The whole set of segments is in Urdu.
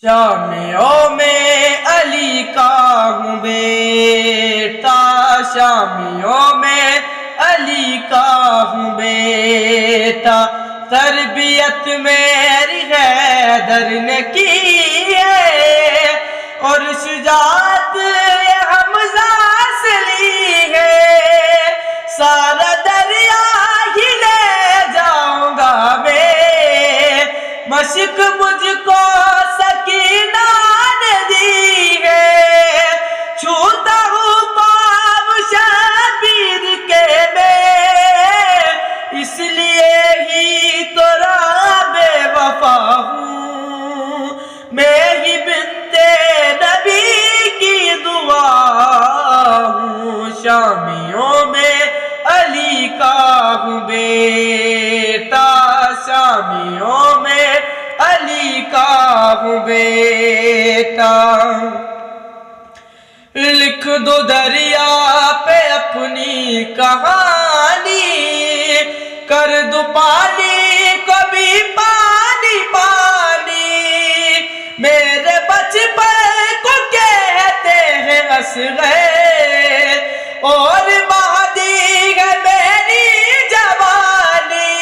شامیوں میں علی کا ہوں بیٹا، شامیوں میں علی کا ہوں بیٹا، تربیت میری حیدر نے کی ہے اور شجاعت حمزہ سے لی ہے، سارا دریا ہی لے جاؤں گا میں، مشق مجھ کو سکینہ نے دی ہے، چھوتا ہوں پاؤں شبیر کے میں، اس لیے ہی تو بے وفا ہوں، میں ہی بنت نبی کی دعا ہوں، شامیوں میں علی کا ہوں بیٹا، شامیوں میں علی کا ہوں بیٹا، لکھ دو دریا پہ اپنی کہانی، کر دو پانی کو بھی پانی پانی، میرے بچپن کو کہتے ہیں اصغر اور مہدی ہے میری جوانی،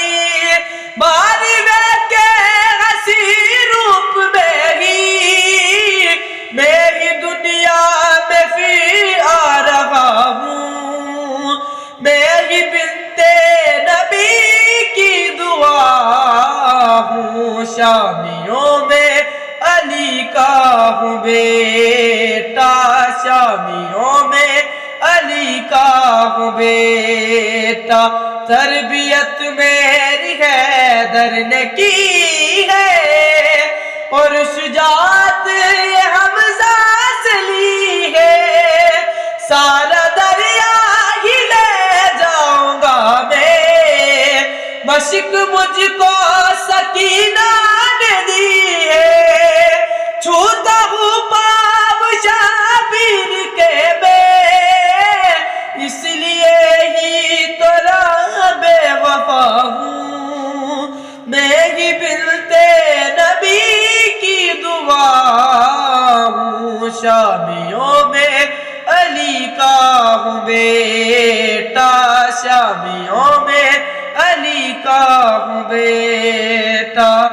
بارہویں کے حسین روپ میں ہی دنیا میں پھر آ رہا ہوں، میں ہی بنت نبی کی دعا ہوں، شامیوں میں علی کا ہوں بیٹا، شامیوں میں علی کا ہوں بیٹا، تربیت میری حیدر نے کی ہے اور شجاعت حمزہ سے لی ہے، سارا دریا ہی لے جاؤں گا میں، مشق مجھ کو سکینہ نے دی ہے، چھوتا ہوں پاؤں شبیر کے میں، اس لیے ہی تو بے وفا ہوں، میں ہی بنت نبی کی دعا ہوں، شامیوں میں علی کا ہوں بیٹا، شامیوں میں علی کا ہوں بیٹا۔